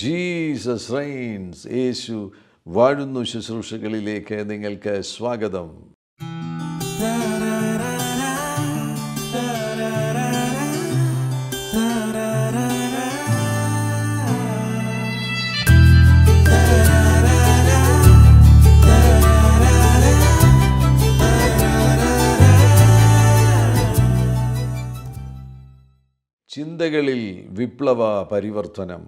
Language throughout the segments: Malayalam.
ജീസസ് റെയിൻസ്, യേശു വാഴുന്നു ശുശ്രൂഷകളിലേക്ക് നിങ്ങൾക്ക് സ്വാഗതം. ചിന്തകളിൽ വിപ്ലവ പരിവർത്തനം.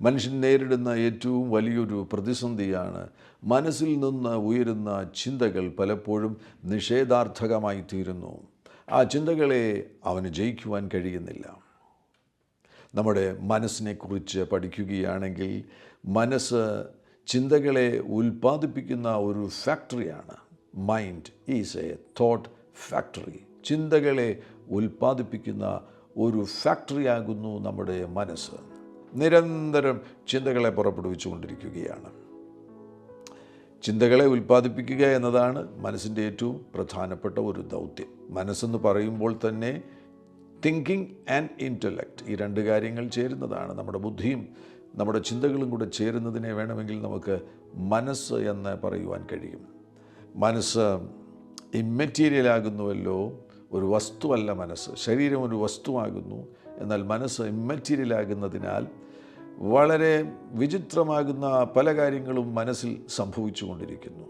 മനുഷ്യൻ നേരിടുന്ന ഏറ്റവും വലിയൊരു പ്രതിസന്ധിയാണ് മനസ്സിൽ നിന്ന് ഉയരുന്ന ചിന്തകൾ പലപ്പോഴും നിഷേധാർത്ഥകമായി തീരുന്നു. ആ ചിന്തകളെ അവന് ജയിക്കുവാൻ കഴിയുന്നില്ല. നമ്മുടെ മനസ്സിനെക്കുറിച്ച് പഠിക്കുകയാണെങ്കിൽ മനസ്സ് ചിന്തകളെ ഉൽപ്പാദിപ്പിക്കുന്ന ഒരു ഫാക്ടറിയാണ്. Mind is a thought factory. ചിന്തകളെ ഉൽപ്പാദിപ്പിക്കുന്ന ഒരു ഫാക്ടറിയാകുന്നു നമ്മുടെ മനസ്സ്. നിരന്തരം ചിന്തകളെ പുറപ്പെടുവിച്ചുകൊണ്ടിരിക്കുകയാണ്. ചിന്തകളെ ഉൽപ്പാദിപ്പിക്കുക എന്നതാണ് മനസ്സിൻ്റെ ഏറ്റവും പ്രധാനപ്പെട്ട ഒരു ദൗത്യം. മനസ്സെന്ന് പറയുമ്പോൾ തന്നെ തിങ്കിങ് ആൻഡ് ഇൻ്റലക്റ്റ്, ഈ രണ്ട് കാര്യങ്ങൾ ചേരുന്നതാണ്. നമ്മുടെ ബുദ്ധിയും നമ്മുടെ ചിന്തകളും കൂടെ ചേരുന്നതിനെ വേണമെങ്കിൽ നമുക്ക് മനസ്സ് എന്ന് പറയുവാൻ കഴിയും. മനസ്സ് ഇമ്മെറ്റീരിയലാകുന്നുവല്ലോ, ഒരു വസ്തുവല്ല മനസ്സ്. ശരീരം ഒരു വസ്തുവാകുന്നു, എന്നാൽ മനസ്സ് ഇമ്മെറ്റീരിയലാകുന്നതിനാൽ വളരെ വിചിത്രമാകുന്ന പല കാര്യങ്ങളും മനസ്സിൽ സംഭവിച്ചു കൊണ്ടിരിക്കുന്നു.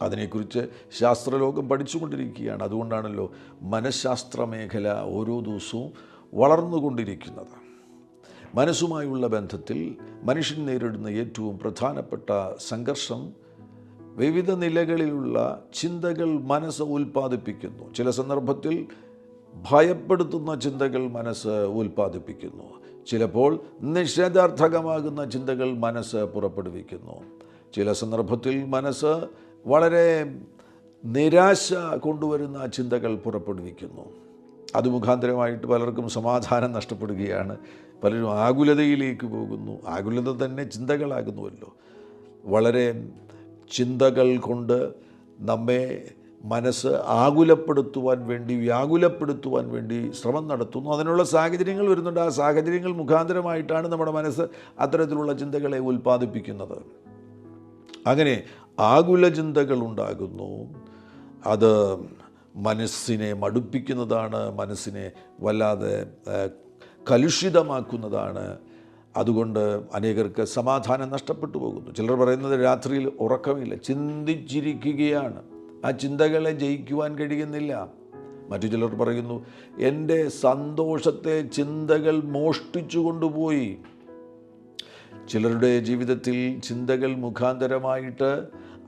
അതിനെക്കുറിച്ച് ശാസ്ത്രലോകം പഠിച്ചുകൊണ്ടിരിക്കുകയാണ്. അതുകൊണ്ടാണല്ലോ മനഃശാസ്ത്ര മേഖല ഓരോ ദിവസവും വളർന്നുകൊണ്ടിരിക്കുന്നത്. മനസ്സുമായുള്ള ബന്ധത്തിൽ മനുഷ്യൻ നേരിടുന്ന ഏറ്റവും പ്രധാനപ്പെട്ട സംഘർഷം വിവിധ നിലകളിലുള്ള ചിന്തകൾ മനസ്സ് ഉൽപ്പാദിപ്പിക്കുന്നു. ചില സന്ദർഭത്തിൽ ഭയപ്പെടുത്തുന്ന ചിന്തകൾ മനസ്സ് ഉൽപ്പാദിപ്പിക്കുന്നു. ചിലപ്പോൾ നിഷേധാർത്ഥകമാകുന്ന ചിന്തകൾ മനസ്സ് പുറപ്പെടുവിക്കുന്നു. ചില സന്ദർഭത്തിൽ മനസ്സ് വളരെ നിരാശ കൊണ്ടുവരുന്ന ചിന്തകൾ പുറപ്പെടുവിക്കുന്നു. അത് മുഖാന്തരമായിട്ട് പലർക്കും സമാധാനം നഷ്ടപ്പെടുകയാണ്. പലരും ആകുലതയിലേക്ക് പോകുന്നു. ആകുലത തന്നെ ചിന്തകളാകുന്നുവല്ലോ. വളരെ ചിന്തകൾ കൊണ്ട് നമ്മെ മനസ്സ് ആകുലപ്പെടുത്തുവാൻ വേണ്ടി, വ്യാകുലപ്പെടുത്തുവാൻ വേണ്ടി ശ്രമം നടത്തുന്നു. അതിനുള്ള സാഹചര്യങ്ങൾ വരുന്നുണ്ട്. ആ സാഹചര്യങ്ങൾ മുഖാന്തരമായിട്ടാണ് നമ്മുടെ മനസ്സ് അത്തരത്തിലുള്ള ചിന്തകളെ ഉൽപ്പാദിപ്പിക്കുന്നത്. അങ്ങനെ ആകുല ചിന്തകൾ ഉണ്ടാകുന്നു. അത് മനസ്സിനെ മടുപ്പിക്കുന്നതാണ്, മനസ്സിനെ വല്ലാതെ കലുഷിതമാക്കുന്നതാണ്. അതുകൊണ്ട് അനേകർക്ക് സമാധാനം നഷ്ടപ്പെട്ടു പോകുന്നു. ചിലർ പറയുന്നത് രാത്രിയിൽ ഉറക്കമില്ല, ചിന്തിച്ചിരിക്കുകയാണ്, ആ ചിന്തകളെ ജയിക്കുവാൻ കഴിയുന്നില്ല. മറ്റു ചിലർ പറയുന്നു, എൻ്റെ സന്തോഷത്തെ ചിന്തകൾ മോഷ്ടിച്ചു കൊണ്ടുപോയി. ചിലരുടെ ജീവിതത്തിൽ ചിന്തകൾ മുഖാന്തരമായിട്ട്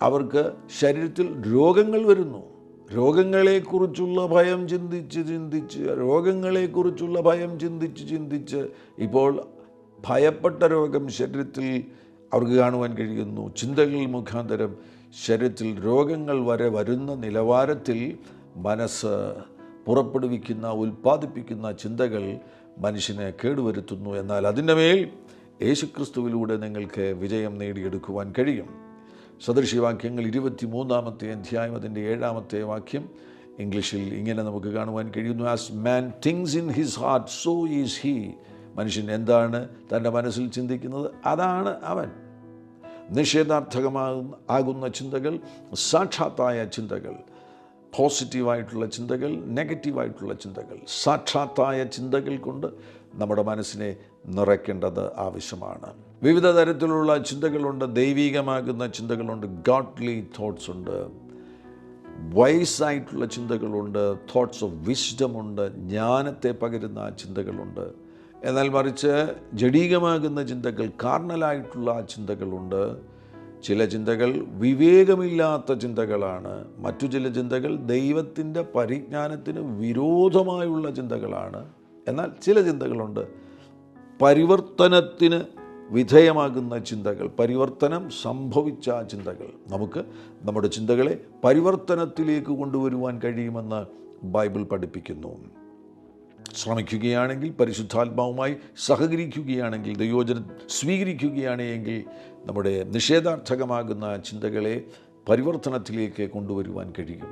അവർക്ക് ശരീരത്തിൽ രോഗങ്ങൾ വരുന്നു. രോഗങ്ങളെക്കുറിച്ചുള്ള ഭയം ചിന്തിച്ച് ഇപ്പോൾ ഭയപ്പെട്ട രോഗം ശരീരത്തിൽ അവർക്ക് കാണുവാൻ കഴിയുന്നു. ചിന്തകൾ മുഖാന്തരം ശരീരത്തിൽ രോഗങ്ങൾ വരെ വരുന്ന നിലവാരത്തിൽ മനസ്സ് പുറപ്പെടുവിക്കുന്ന, ഉൽപ്പാദിപ്പിക്കുന്ന ചിന്തകൾ മനുഷ്യനെ കേടുവരുത്തുന്നു. എന്നാൽ അതിൻ്റെ മേൽ യേശുക്രിസ്തുവിലൂടെ നിങ്ങൾക്ക് വിജയം നേടിയെടുക്കുവാൻ കഴിയും. സദൃശവാക്യങ്ങൾ 23-ാമത്തെ അധ്യായം അതിൻ്റെ 7-ാമത്തെ വാക്യം ഇംഗ്ലീഷിൽ ഇങ്ങനെ നമുക്ക് കാണുവാൻ കഴിയുന്നു. As man things in his heart so is he. മനുഷ്യൻ എന്താണ് തൻ്റെ മനസ്സിൽ ചിന്തിക്കുന്നത്, അതാണ് അവൻ. നിഷേധാർത്ഥകമാകുന്ന ചിന്തകൾ, സാക്ഷാത്തായ ചിന്തകൾ, പോസിറ്റീവായിട്ടുള്ള ചിന്തകൾ, നെഗറ്റീവായിട്ടുള്ള ചിന്തകൾ, സാക്ഷാത്തായ ചിന്തകൾ കൊണ്ട് നമ്മുടെ മനസ്സിനെ നിറയ്ക്കേണ്ടത് ആവശ്യമാണ്. വിവിധ തരത്തിലുള്ള ചിന്തകളുണ്ട്. ദൈവികമാകുന്ന ചിന്തകളുണ്ട്, ഗോഡ്ലി തോട്ട്സ് ഉണ്ട്. വൈസായിട്ടുള്ള ചിന്തകളുണ്ട്, തോട്ട്സ് ഓഫ് വിസ്ഡം ഉണ്ട്, ജ്ഞാനത്തെ പകരുന്ന ചിന്തകളുണ്ട്. എന്നാൽ മറിച്ച് ജഡീകമാകുന്ന ചിന്തകൾ, കാർണലായിട്ടുള്ള ചിന്തകളുണ്ട്. ചില ചിന്തകൾ വിവേകമില്ലാത്ത ചിന്തകളാണ്. മറ്റു ചില ചിന്തകൾ ദൈവത്തിൻ്റെ പരിജ്ഞാനത്തിന് വിരോധമായുള്ള ചിന്തകളാണ്. എന്നാൽ ചില ചിന്തകളുണ്ട് പരിവർത്തനത്തിന് വിധേയമാകുന്ന ചിന്തകൾ, പരിവർത്തനം സംഭവിച്ച ചിന്തകൾ. നമുക്ക് നമ്മുടെ ചിന്തകളെ പരിവർത്തനത്തിലേക്ക് കൊണ്ടുവരുവാൻ കഴിയുമെന്ന് ബൈബിൾ പഠിപ്പിക്കുന്നു. ശ്രമിക്കുകയാണെങ്കിൽ, പരിശുദ്ധാത്മാവുമായി സഹകരിക്കുകയാണെങ്കിൽ, ദൈവവചനം സ്വീകരിക്കുകയാണെങ്കിൽ നമ്മുടെ നിഷേധാർത്ഥകമാകുന്ന ചിന്തകളെ പരിവർത്തനത്തിലേക്ക് കൊണ്ടുവരുവാൻ കഴിയും.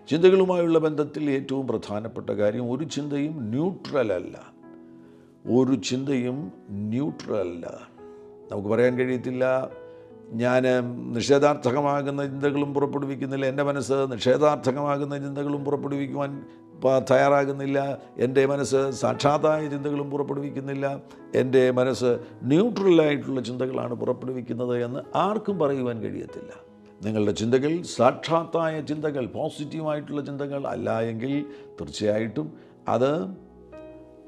ചിന്തകളുമായുള്ള ബന്ധത്തിൽ ഏറ്റവും പ്രധാനപ്പെട്ട കാര്യം, ഒരു ചിന്തയും ന്യൂട്രൽ അല്ല. ഒരു ചിന്തയും ന്യൂട്രലല്ല. നമുക്ക് പറയാൻ കഴിയത്തില്ല, ഞാൻ നിഷേധാർത്ഥകമാകുന്ന ചിന്തകളും പുറപ്പെടുവിക്കുന്നില്ല, എൻ്റെ മനസ്സ് നിഷേധാർത്ഥകമാകുന്ന ചിന്തകളും പുറപ്പെടുവിക്കുവാൻ തയ്യാറാകുന്നില്ല, എൻ്റെ മനസ്സ് സാക്ഷാത്തായ ചിന്തകളും പുറപ്പെടുവിക്കുന്നില്ല, എൻ്റെ മനസ്സ് ന്യൂട്രലായിട്ടുള്ള ചിന്തകളാണ് പുറപ്പെടുവിക്കുന്നത് എന്ന് ആർക്കും പറയുവാൻ കഴിയത്തില്ല. നിങ്ങളുടെ ചിന്തകൾ സാക്ഷാത്തായ ചിന്തകൾ, പോസിറ്റീവായിട്ടുള്ള ചിന്തകൾ അല്ല എങ്കിൽ തീർച്ചയായിട്ടും അത്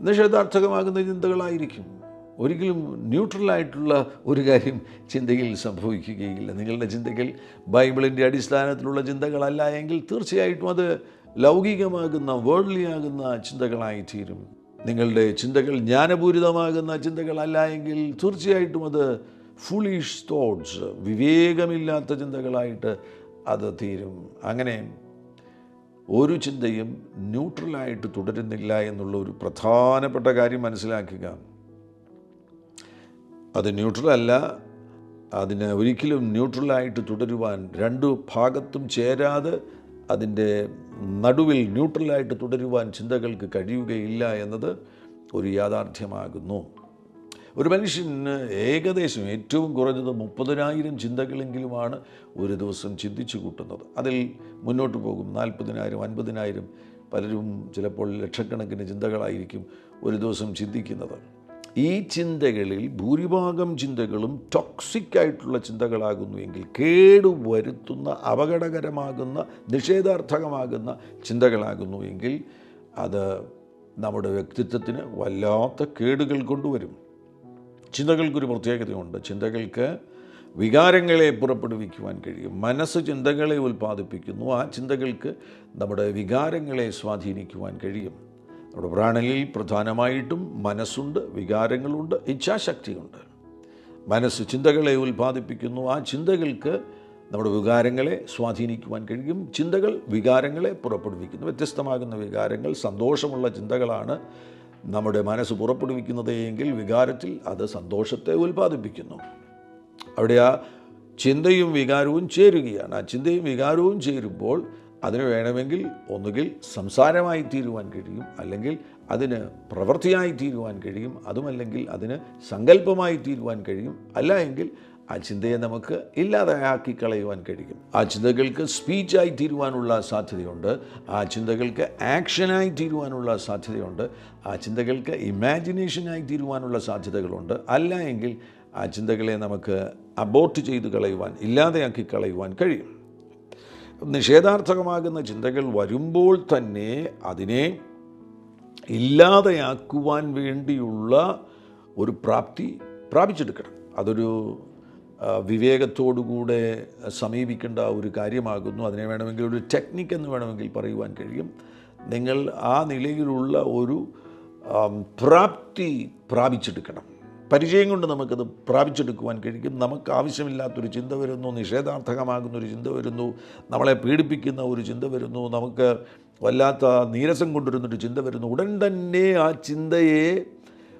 നിഷേധാർത്ഥകമാകുന്ന ചിന്തകളായിരിക്കും. ഒരിക്കലും ന്യൂട്രലായിട്ടുള്ള ഒരു കാര്യം ചിന്തയിൽ സംഭവിക്കുകയില്ല. നിങ്ങളുടെ ചിന്തകൾ ബൈബിളിൻ്റെ അടിസ്ഥാനത്തിലുള്ള ചിന്തകളല്ല എങ്കിൽ തീർച്ചയായിട്ടും അത് ലൗകികമാകുന്ന, വേൾഡ്ലിയാകുന്ന ചിന്തകളായി തീരും. നിങ്ങളുടെ ചിന്തകൾ ജ്ഞാനപൂരിതമാകുന്ന ചിന്തകളല്ല എങ്കിൽ തീർച്ചയായിട്ടും അത് ഫുളിഷ് തോട്ട്സ്, വിവേകമില്ലാത്ത ചിന്തകളായിട്ട് അത് തീരും. അങ്ങനെ ഒരു ചിന്തയും ന്യൂട്രലായിട്ട് തുടരുന്നില്ല എന്നുള്ള ഒരു പ്രധാനപ്പെട്ട കാര്യം മനസ്സിലാക്കുക. അത് ന്യൂട്രലല്ല, അതിന് ഒരിക്കലും ന്യൂട്രലായിട്ട് തുടരുവാൻ, രണ്ടു ഭാഗത്തും ചേരാതെ അതിൻ്റെ നടുവിൽ ന്യൂട്രലായിട്ട് തുടരുവാൻ ചിന്തകൾക്ക് കഴിയുകയില്ല എന്നത് ഒരു യാഥാർത്ഥ്യമാകുന്നു. ഒരു മനുഷ്യന് ഏകദേശം ഏറ്റവും കുറഞ്ഞത് 30,000 ചിന്തകളെങ്കിലുമാണ് ഒരു ദിവസം ചിന്തിച്ചു കൂട്ടുന്നത്. അതിൽ മുന്നോട്ട് പോകും 40,000, 50,000, പലരും ചിലപ്പോൾ ലക്ഷക്കണക്കിന് ചിന്തകളായിരിക്കും ഒരു ദിവസം ചിന്തിക്കുന്നത്. ഈ ചിന്തകളിൽ ഭൂരിഭാഗം ചിന്തകളും ടോക്സിക്കായിട്ടുള്ള ചിന്തകളാകുന്നുവെങ്കിൽ, കേടുവരുത്തുന്ന, അപകടകരമാകുന്ന, നിഷേധാർത്ഥകമാകുന്ന ചിന്തകളാകുന്നുവെങ്കിൽ അത് നമ്മുടെ വ്യക്തിത്വത്തിന് വല്ലാത്ത കേടുകൾ കൊണ്ടുവരും. ചിന്തകൾക്കൊരു പ്രത്യേകതയുണ്ട്. ചിന്തകൾക്ക് വികാരങ്ങളെ പുറപ്പെടുവിക്കുവാൻ കഴിയും. മനസ്സ് ചിന്തകളെ ഉൽപ്പാദിപ്പിക്കുന്നു. ആ ചിന്തകൾക്ക് നമ്മുടെ വികാരങ്ങളെ സ്വാധീനിക്കുവാൻ കഴിയും. നമ്മുടെ പ്രാണനിൽ പ്രധാനമായിട്ടും മനസ്സുണ്ട്, വികാരങ്ങളുണ്ട്, ഇച്ഛാശക്തിയുണ്ട്. മനസ്സ് ചിന്തകളെ ഉൽപ്പാദിപ്പിക്കുന്നു. ആ ചിന്തകൾക്ക് നമ്മുടെ വികാരങ്ങളെ സ്വാധീനിക്കുവാൻ കഴിയും. ചിന്തകൾ വികാരങ്ങളെ പുറപ്പെടുവിക്കുന്നു. വ്യത്യസ്തമാകുന്ന വികാരങ്ങൾ. സന്തോഷമുള്ള ചിന്തകളാണ് നമ്മുടെ മനസ്സ് പുറപ്പെടുവിക്കുന്നത് എങ്കിൽ വികാരത്തിൽ അത് സന്തോഷത്തെ ഉൽപ്പാദിപ്പിക്കുന്നു. അവിടെ ആ ചിന്തയും വികാരവും ചേരുകയാണ്. ആ ചിന്തയും വികാരവും ചേരുമ്പോൾ അതിന് വേണമെങ്കിൽ ഒന്നുകിൽ സംസാരമായി തീരുവാൻ കഴിയും, അല്ലെങ്കിൽ അതിന് പ്രവൃത്തിയായി തീരുവാൻ കഴിയും, അതുമല്ലെങ്കിൽ അതിന് സങ്കല്പമായി തീരുവാൻ കഴിയും, അല്ല എങ്കിൽ ആ ചിന്തയെ നമുക്ക് ഇല്ലാതെയാക്കി കളയുവാൻ കഴിയും. ആ ചിന്തകൾക്ക് സ്പീച്ചായി തീരുവാനുള്ള സാധ്യതയുണ്ട്. ആ ചിന്തകൾക്ക് ആക്ഷനായി തീരുവാനുള്ള സാധ്യതയുണ്ട്. ആ ചിന്തകൾക്ക് ഇമാജിനേഷനായി തീരുവാനുള്ള സാധ്യതകളുണ്ട്. അല്ല എങ്കിൽ ആ ചിന്തകളെ നമുക്ക് അബോർട്ട് ചെയ്ത് കളയുവാൻ, ഇല്ലാതെയാക്കി കളയുവാൻ കഴിയും. നിഷേധാർത്ഥകമാകുന്ന ചിന്തകൾ വരുമ്പോൾ തന്നെ അതിനെ ഇല്ലാതെയാക്കുവാൻ വേണ്ടിയുള്ള ഒരു പ്രാപിച്ചെടുക്കണം. അതൊരു വിവേകത്തോടുകൂടെ സമീപിക്കേണ്ട ഒരു കാര്യമാകുന്നു. അതിനെ വേണമെങ്കിൽ ഒരു ടെക്നിക്ക് എന്ന് വേണമെങ്കിൽ പറയുവാൻ കഴിയും. നിങ്ങൾ ആ നിലയിലുള്ള ഒരു പ്രാപിച്ചെടുക്കണം. പരിചയം കൊണ്ട് നമുക്കത് പ്രാപിച്ചെടുക്കുവാൻ കഴിയും. നമുക്ക് ആവശ്യമില്ലാത്തൊരു ചിന്ത വരുന്നു, നിഷേധാർത്ഥകമാകുന്നൊരു ചിന്ത വരുന്നു, നമ്മളെ പീഡിപ്പിക്കുന്ന ഒരു ചിന്ത വരുന്നു, നമുക്ക് വല്ലാത്ത നീരസം കൊണ്ടുവരുന്നൊരു ചിന്ത വരുന്നു. ഉടൻ തന്നെ ആ ചിന്തയെ,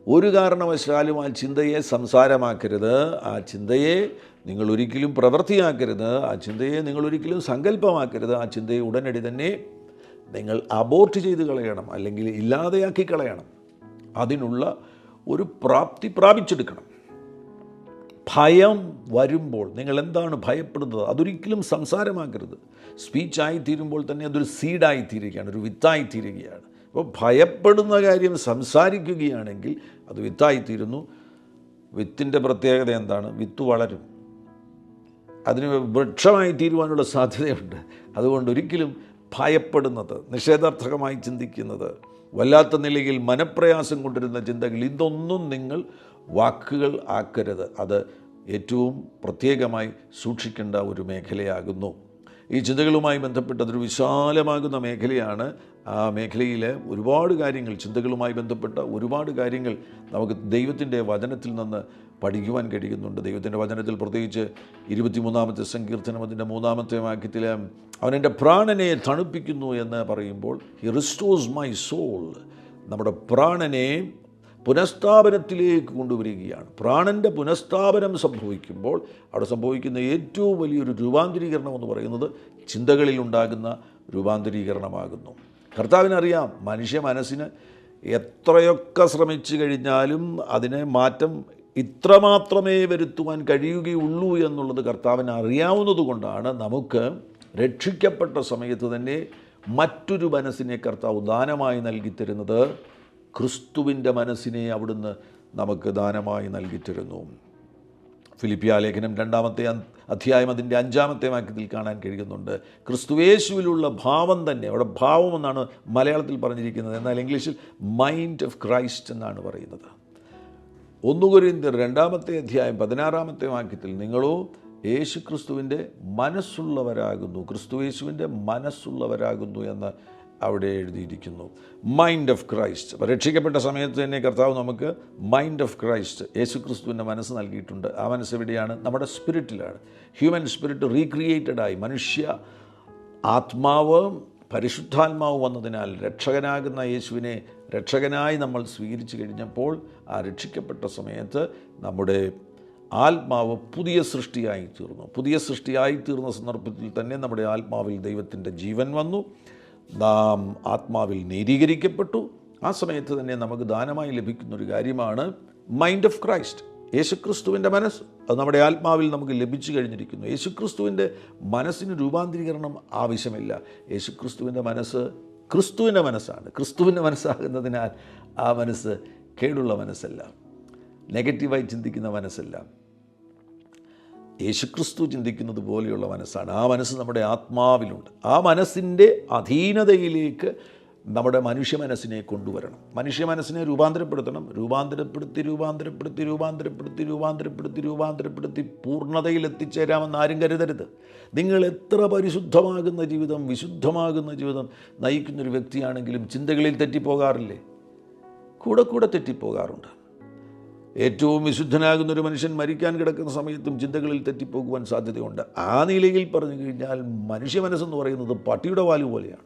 ഒരു കാരണവശാലും ആ ചിന്തയെ സംസാരമാക്കരുത്. ആ ചിന്തയെ നിങ്ങൾ ഒരിക്കലും പ്രവൃത്തിയാക്കരുത്. ആ ചിന്തയെ നിങ്ങൾ ഒരിക്കലും സങ്കല്പമാക്കരുത്. ആ ചിന്തയെ ഉടനടി തന്നെ നിങ്ങൾ അബോർട്ട് ചെയ്ത് കളയണം, അല്ലെങ്കിൽ ഇല്ലാതെയാക്കി കളയണം. അതിനുള്ള ഒരു പ്രാപിച്ചെടുക്കണം. ഭയം വരുമ്പോൾ നിങ്ങൾ എന്താണ് ഭയപ്പെടുന്നത്, അതൊരിക്കലും സംസാരമാക്കരുത്. സ്പീച്ചായി തീരുമ്പോൾ തന്നെ അതൊരു സീഡായി തീരുകയാണ്, ഒരു വിത്തായി തീരുകയാണ്. അപ്പോൾ ഭയപ്പെടുന്ന കാര്യം സംസാരിക്കുകയാണെങ്കിൽ അത് വിത്തായിത്തീരുന്നു. വിത്തിൻ്റെ പ്രത്യേകത എന്താണ്? വിത്ത് വളരും, അതിന് വൃക്ഷമായി തീരുവാനുള്ള സാധ്യതയുണ്ട്. അതുകൊണ്ട് ഒരിക്കലും ഭയപ്പെടുന്നത്, നിഷേധാർത്ഥകമായി ചിന്തിക്കുന്നത്, വല്ലാത്ത നിലയിൽ മനപ്രയാസം കൊണ്ടിരുന്ന ചിന്തകൾ, ഇതൊന്നും നിങ്ങൾ വാക്കുകൾ ആക്കരുത്. അത് ഏറ്റവും പ്രത്യേകമായി സൂക്ഷിക്കേണ്ട ഒരു മേഖലയാകുന്നു. ഈ ചിന്തകളുമായി ബന്ധപ്പെട്ടതൊരു വിശാലമാകുന്ന മേഖലയാണ്. ആ മേഖലയിൽ ഒരുപാട് കാര്യങ്ങൾ, ചിന്തകളുമായി ബന്ധപ്പെട്ട ഒരുപാട് കാര്യങ്ങൾ നമുക്ക് ദൈവത്തിൻ്റെ വചനത്തിൽ നിന്ന് പഠിക്കുവാൻ കഴിയുന്നുണ്ട്. ദൈവത്തിൻ്റെ വചനത്തിൽ പ്രത്യേകിച്ച് 23-ാമത്തെ സങ്കീർത്തനം അതിൻ്റെ 3-ാമത്തെ വാക്യത്തിൽ അവൻ എൻ്റെ പ്രാണനെ തണുപ്പിക്കുന്നു എന്ന് പറയുമ്പോൾ ഹി റിസ്റ്റോഴ്സ് മൈ സോൾ, നമ്മുടെ പ്രാണനെ പുനഃസ്ഥാപനത്തിലേക്ക് കൊണ്ടുവരികയാണ്. പ്രാണൻ്റെ പുനഃസ്ഥാപനം സംഭവിക്കുമ്പോൾ അവിടെ സംഭവിക്കുന്ന ഏറ്റവും വലിയൊരു രൂപാന്തരീകരണം എന്ന് പറയുന്നത് ചിന്തകളിൽ ഉണ്ടാകുന്ന രൂപാന്തരീകരണമാകുന്നു. കർത്താവിനറിയാം മനുഷ്യ മനസ്സിന് എത്രയൊക്കെ ശ്രമിച്ചു കഴിഞ്ഞാലും അതിനെ മാറ്റം ഇത്രമാത്രമേ വരുത്തുവാൻ കഴിയുകയുള്ളൂ എന്നുള്ളത് കർത്താവിന് അറിയാവുന്നത് കൊണ്ടാണ് നമുക്ക് രക്ഷിക്കപ്പെട്ട സമയത്ത് തന്നെ മറ്റൊരു മനസ്സിനെ കർത്താവ് ദാനമായി നൽകിത്തരുന്നത്. ക്രിസ്തുവിൻ്റെ മനസ്സിനെ അവിടുന്ന് നമുക്ക് ദാനമായി നൽകിത്തരുന്നു. ഫിലിപ്പിയ ലേഖനം 2-ാമത്തെ അധ്യായം അതിൻ്റെ 5-ാമത്തെ വാക്യത്തിൽ കാണാൻ കഴിയുന്നുണ്ട്. ക്രിസ്തുയേശുവിലുള്ള ഭാവം തന്നെ, അവിടെ ഭാവം എന്നാണ് മലയാളത്തിൽ പറഞ്ഞിരിക്കുന്നത്, എന്നാൽ ഇംഗ്ലീഷിൽ മൈൻഡ് ഓഫ് ക്രൈസ്റ്റ് എന്നാണ് പറയുന്നത്. 1 കൊരിന്ത്യർ 2-ാമത്തെ അധ്യായം 16-ാമത്തെ വാക്യത്തിൽ നിങ്ങളോ യേശുക്രിസ്തുവിൻ്റെ മനസ്സുള്ളവരാകുന്നു, ക്രിസ്തുയേശുവിൻ്റെ മനസ്സുള്ളവരാകുന്നു എന്ന് അവിടെ എഴുതിയിരിക്കുന്നു. Mind of Christ. രക്ഷിക്കപ്പെട്ട സമയത്ത് തന്നെ കർത്താവ് നമുക്ക് മൈൻഡ് ഓഫ് ക്രൈസ്റ്റ്, യേശുക്രിസ്തുവിൻ്റെ മനസ്സ് നൽകിയിട്ടുണ്ട്. ആ മനസ്സ് എവിടെയാണ്? നമ്മുടെ സ്പിരിറ്റിലാണ്. ഹ്യൂമൻ സ്പിരിറ്റ് റീക്രിയേറ്റഡായി, മനുഷ്യ ആത്മാവ് പരിശുദ്ധാത്മാവ് വന്നതിനാൽ രക്ഷകനാകുന്ന യേശുവിനെ രക്ഷകനായി നമ്മൾ സ്വീകരിച്ചു കഴിഞ്ഞപ്പോൾ ആ രക്ഷിക്കപ്പെട്ട സമയത്ത് നമ്മുടെ ആത്മാവ് പുതിയ സൃഷ്ടിയായി തീർന്നു. പുതിയ സൃഷ്ടിയായി തീർന്ന സന്ദർഭത്തിൽ തന്നെ നമ്മുടെ ആത്മാവിൽ ദൈവത്തിൻ്റെ ജീവൻ വന്നു. നാം ആത്മാവിൽ നീതീകരിക്കപ്പെട്ടു. ആ സമയത്ത് തന്നെ നമുക്ക് ദാനമായി ലഭിക്കുന്നൊരു കാര്യമാണ് മൈൻഡ് ഓഫ് ക്രൈസ്റ്റ്, യേശുക്രിസ്തുവിൻ്റെ മനസ്സ്. അത് നമ്മുടെ ആത്മാവിൽ നമുക്ക് ലഭിച്ചു കഴിഞ്ഞിരിക്കുന്നു. യേശുക്രിസ്തുവിൻ്റെ മനസ്സിന് രൂപാന്തരീകരണം ആവശ്യമില്ല. യേശുക്രിസ്തുവിൻ്റെ മനസ്സ് ക്രിസ്തുവിൻ്റെ മനസ്സാണ്. ക്രിസ്തുവിൻ്റെ മനസ്സാകുന്നതിനാൽ ആ മനസ്സ് കേടുള്ള മനസ്സല്ല, നെഗറ്റീവായി ചിന്തിക്കുന്ന മനസ്സല്ല, യേശുക്രിസ്തു ചിന്തിക്കുന്നത് പോലെയുള്ള മനസ്സാണ്. ആ മനസ്സ് നമ്മുടെ ആത്മാവിലുണ്ട്. ആ മനസ്സിൻ്റെ അധീനതയിലേക്ക് നമ്മുടെ മനുഷ്യ മനസ്സിനെ കൊണ്ടുവരണം. മനുഷ്യ മനസ്സിനെ രൂപാന്തരപ്പെടുത്തണം. രൂപാന്തരപ്പെടുത്തി പൂർണ്ണതയിൽ എത്തിച്ചേരാമെന്ന് ആരും കരുതരുത്. നിങ്ങൾ എത്ര പരിശുദ്ധമാകുന്ന ജീവിതം, വിശുദ്ധമാകുന്ന ജീവിതം നയിക്കുന്നൊരു വ്യക്തിയാണെങ്കിലും ചിന്തകളിൽ തെറ്റിപ്പോകാറില്ലേ? കൂടെ തെറ്റിപ്പോകാറുണ്ട്. ഏറ്റവും വിശുദ്ധനാകുന്നൊരു മനുഷ്യൻ മരിക്കാൻ കിടക്കുന്ന സമയത്തും ചിന്തകളിൽ തെറ്റിപ്പോകുവാൻ സാധ്യതയുണ്ട്. ആ നിലയിൽ പറഞ്ഞു കഴിഞ്ഞാൽ മനുഷ്യ മനസ്സെന്ന് പറയുന്നത് പട്ടിയുടെ വാല് പോലെയാണ്.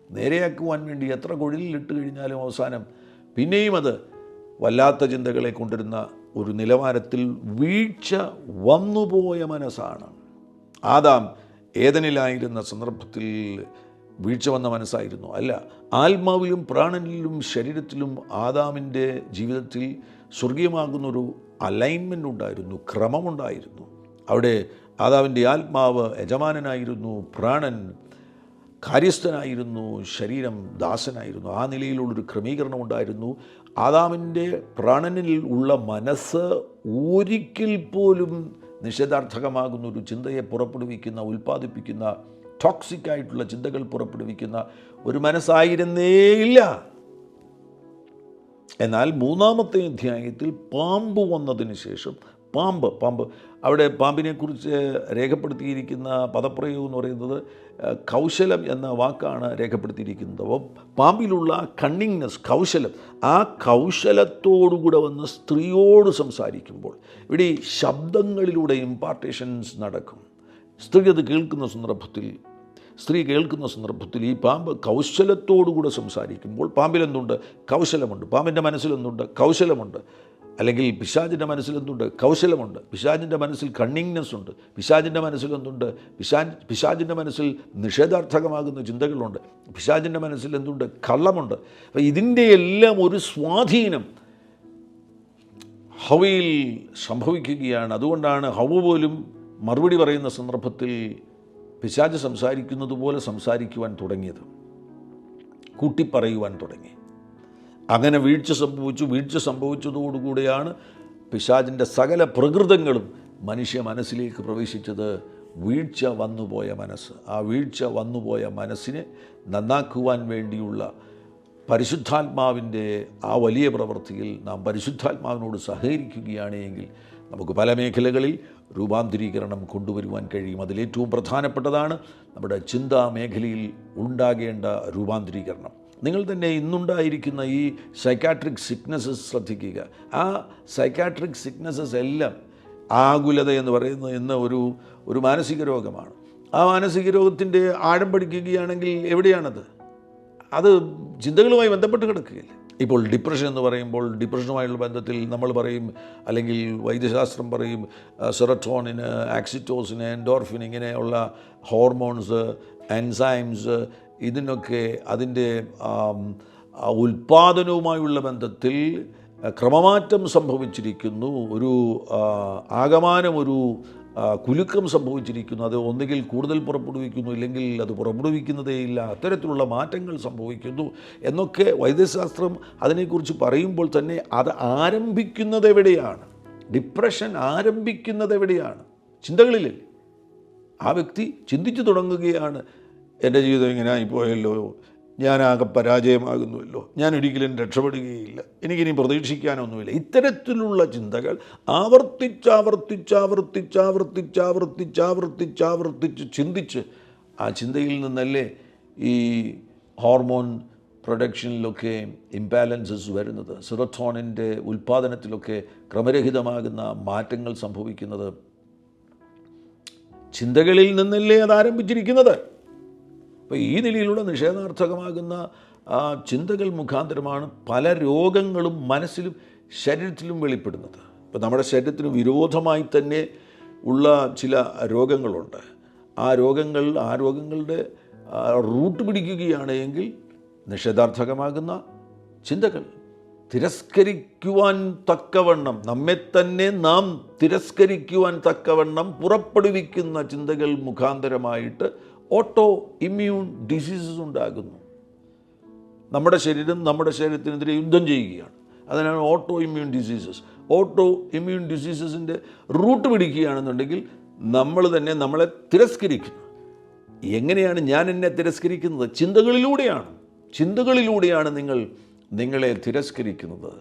നേരെയാക്കുവാൻ വേണ്ടി എത്ര കുഴലിലിട്ട് കഴിഞ്ഞാലും അവസാനം പിന്നെയും അത് വല്ലാത്ത ചിന്തകളെ കൊണ്ടുവരുന്ന ഒരു നിലവാരത്തിൽ വീഴ്ച വന്നുപോയ മനസ്സാണ്. ആദാം ഏദനിലായിരുന്ന സന്ദർഭത്തിൽ വീഴ്ച വന്ന മനസ്സായിരുന്നു അല്ല. ആത്മാവിലും പ്രാണനിലും ശരീരത്തിലും ആദാമിൻ്റെ ജീവിതത്തിൽ സ്വർഗീയമാകുന്നൊരു അലൈൻമെൻ്റ് ഉണ്ടായിരുന്നു, ക്രമമുണ്ടായിരുന്നു. അവിടെ ആദാമിൻ്റെ ആത്മാവ് യജമാനനായിരുന്നു, പ്രാണൻ കാര്യസ്ഥനായിരുന്നു, ശരീരം ദാസനായിരുന്നു. ആ നിലയിലുള്ളൊരു ക്രമീകരണം ഉണ്ടായിരുന്നു. ആദാമിൻ്റെ പ്രാണനിൽ ഉള്ള മനസ്സ് ഒരിക്കൽ പോലും നിഷേധാർത്ഥകമാകുന്ന ഒരു ചിന്തയെ പുറപ്പെടുവിക്കുന്ന, ഉൽപ്പാദിപ്പിക്കുന്ന, ടോക്സിക് ആയിട്ടുള്ള ചിന്തകൾ പുറപ്പെടുവിക്കുന്ന ഒരു മനസ്സായിരുന്നേയില്ല. എന്നാൽ 3-ാമത്തെ അധ്യായത്തിൽ പാമ്പ് വന്നതിന് ശേഷം പാമ്പ് അവിടെ പാമ്പിനെക്കുറിച്ച് രേഖപ്പെടുത്തിയിരിക്കുന്ന പദപ്രയോഗം എന്ന് പറയുന്നത് കൗശലം എന്ന വാക്കാണ് രേഖപ്പെടുത്തിയിരിക്കുന്നത്. അപ്പോൾ പാമ്പിലുള്ള കണ്ണിങ്നെസ്, കൗശലം, ആ കൗശലത്തോടുകൂടെ വന്ന് സ്ത്രീയോട് സംസാരിക്കുമ്പോൾ ഇവിടെ ശബ്ദങ്ങളിലൂടെ ഇമ്പാർട്ടേഷൻസ് നടക്കും. സ്ത്രീ കേൾക്കുന്ന സന്ദർഭത്തിൽ ഈ പാമ്പ് കൗശലത്തോടുകൂടെ സംസാരിക്കുമ്പോൾ പാമ്പിലെന്തുണ്ട്? കൗശലമുണ്ട്. പാമ്പിൻ്റെ മനസ്സിലെന്തുണ്ട്? കൗശലമുണ്ട്. അല്ലെങ്കിൽ പിശാചിൻ്റെ മനസ്സിലെന്തുണ്ട്? കൗശലമുണ്ട്. പിശാചിൻ്റെ മനസ്സിൽ കണ്ണിങ്നെസ് ഉണ്ട്. പിശാചിൻ്റെ മനസ്സിലെന്തുണ്ട്? പിശാചിൻ്റെ മനസ്സിൽ നിഷേധാർത്ഥകമാകുന്ന ചിന്തകളുണ്ട്. പിശാചിൻ്റെ മനസ്സിൽ എന്തുണ്ട്? കള്ളമുണ്ട്. അപ്പോൾ ഇതിൻ്റെ എല്ലാം ഒരു സ്വാധീനം ഹവയിൽ സംഭവിക്കുകയാണ്. അതുകൊണ്ടാണ് ഹവ പോലും മറുപടി പറയുന്ന സന്ദർഭത്തിൽ പിശാച് സംസാരിക്കുന്നത് പോലെ സംസാരിക്കുവാൻ തുടങ്ങിയത്, കൂട്ടിപ്പറയുവാൻ തുടങ്ങി. അങ്ങനെ വീഴ്ച സംഭവിച്ചതോടുകൂടിയാണ് പിശാചിൻ്റെ സകല പ്രകൃതങ്ങളും മനുഷ്യ മനസ്സിലേക്ക് പ്രവേശിച്ചത്. വീഴ്ച വന്നുപോയ മനസ്സ്, ആ വീഴ്ച വന്നുപോയ മനസ്സിനെ നന്നാക്കുവാൻ വേണ്ടിയുള്ള പരിശുദ്ധാത്മാവിൻ്റെ ആ വലിയ പ്രവൃത്തിയിൽ നാം പരിശുദ്ധാത്മാവിനോട് സഹകരിക്കുകയാണ് എങ്കിൽ നമുക്ക് പല മേഖലകളിൽ രൂപാന്തരീകരണം കൊണ്ടുവരുവാൻ കഴിയും. അതിലേറ്റവും പ്രധാനപ്പെട്ടതാണ് നമ്മുടെ ചിന്താ മേഖലയിൽ ഉണ്ടാകേണ്ട രൂപാന്തരീകരണം. നിങ്ങൾ തന്നെ ഇന്നുണ്ടായിരിക്കുന്ന ഈ സൈക്കാട്രിക് സിക്നസ്സസ് ശ്രദ്ധിക്കുക. ആ സൈക്കാട്രിക് സിക്നസ്സസ് എല്ലാം, ആകുലത എന്ന് പറയുന്നത് ഇന്ന് ഒരു മാനസിക രോഗമാണ്. ആ മാനസിക രോഗത്തിൻ്റെ ആഴം പഠിക്കുകയാണെങ്കിൽ എവിടെയാണത്? അത് ചിന്തകളുമായി ബന്ധപ്പെട്ട് കിടക്കുകയില്ല. ഇപ്പോൾ ഡിപ്രഷൻ എന്ന് പറയുമ്പോൾ ഡിപ്രഷനുമായുള്ള ബന്ധത്തിൽ നമ്മൾ പറയും, അല്ലെങ്കിൽ വൈദ്യശാസ്ത്രം പറയും, സെറട്ടോണിന്, ആക്സിറ്റോസിന്, എൻഡോർഫിൻ, ഇങ്ങനെയുള്ള ഹോർമോൺസ്, എൻസൈംസ്, ഇതിനൊക്കെ അതിൻ്റെ ഉൽപ്പാദനവുമായുള്ള ബന്ധത്തിൽ ക്രമമാറ്റം സംഭവിച്ചിരിക്കുന്നു, ഒരു ആകമാനം കുലുക്കം സംഭവിച്ചിരിക്കുന്നു. അത് ഒന്നുകിൽ കൂടുതൽ പുറപ്പെടുവിക്കുന്നു, ഇല്ലെങ്കിൽ അത് പുറപ്പെടുവിക്കുന്നതേയില്ല. അത്തരത്തിലുള്ള മാറ്റങ്ങൾ സംഭവിക്കുന്നു എന്നൊക്കെ വൈദ്യശാസ്ത്രം അതിനെക്കുറിച്ച് പറയുമ്പോൾ തന്നെ അത് ആരംഭിക്കുന്നത് എവിടെയാണ്? ഡിപ്രഷൻ ആരംഭിക്കുന്നത് എവിടെയാണ്? ചിന്തകളിലല്ലേ. ആ വ്യക്തി ചിന്തിച്ചു തുടങ്ങുകയാണ്, എൻ്റെ ജീവിതം ഇങ്ങനെ ആയിപ്പോയല്ലോ, ഞാനാകെ പരാജയമാകുന്നുവല്ലോ, ഞാൻ ഒരിക്കലും രക്ഷപ്പെടുകയില്ല, എനിക്കിനി പ്രതീക്ഷിക്കാനൊന്നുമില്ല. ഇത്തരത്തിലുള്ള ചിന്തകൾ ആവർത്തിച്ച് ചിന്തിച്ച് ആ ചിന്തയിൽ നിന്നല്ലേ ഈ ഹോർമോൺ പ്രൊഡക്ഷനിലൊക്കെ ഇംബാലൻസസ് വരുന്നത്, സെറോട്ടോണിൻ്റെ ഉൽപ്പാദനത്തിലൊക്കെ ക്രമരഹിതമാകുന്ന മാറ്റങ്ങൾ സംഭവിക്കുന്നത്. ചിന്തകളിൽ നിന്നല്ലേ അത് ആരംഭിച്ചിരിക്കുന്നത്. അപ്പോൾ ഈ നിലയിലുള്ള നിഷേധാർത്ഥകമാകുന്ന ചിന്തകൾ മുഖാന്തരമാണ് പല രോഗങ്ങളും മനസ്സിലും ശരീരത്തിലും വെളിപ്പെടുന്നത്. ഇപ്പോൾ നമ്മുടെ ശരീരത്തിന് വിരോധമായി തന്നെ ഉള്ള ചില രോഗങ്ങളുണ്ട്. ആ രോഗങ്ങളുടെ റൂട്ട് പിടിക്കുകയാണ് എങ്കിൽ നിഷേധാർത്ഥകമാകുന്ന ചിന്തകൾ, തിരസ്കരിക്കുവാൻ തക്കവണ്ണം നമ്മെ തന്നെ നാം തിരസ്കരിക്കുവാൻ തക്കവണ്ണം പുറപ്പെടുവിക്കുന്ന ചിന്തകൾ മുഖാന്തരമായിട്ട് ഓട്ടോ ഇമ്മ്യൂൺ ഡിസീസസ് ഉണ്ടാകുന്നു. നമ്മുടെ ശരീരത്തിനെതിരെ യുദ്ധം ചെയ്യുകയാണ്. അതിനാണ് ഓട്ടോ ഇമ്മ്യൂൺ ഡിസീസസിൻ്റെ റൂട്ട് പിടിക്കുകയാണെന്നുണ്ടെങ്കിൽ നമ്മൾ തന്നെ നമ്മളെ തിരസ്കരിക്കുന്നു. എങ്ങനെയാണ് ഞാൻ എന്നെ തിരസ്കരിക്കുന്നത്? ചിന്തകളിലൂടെയാണ് നിങ്ങളെ തിരസ്കരിക്കുന്നത്.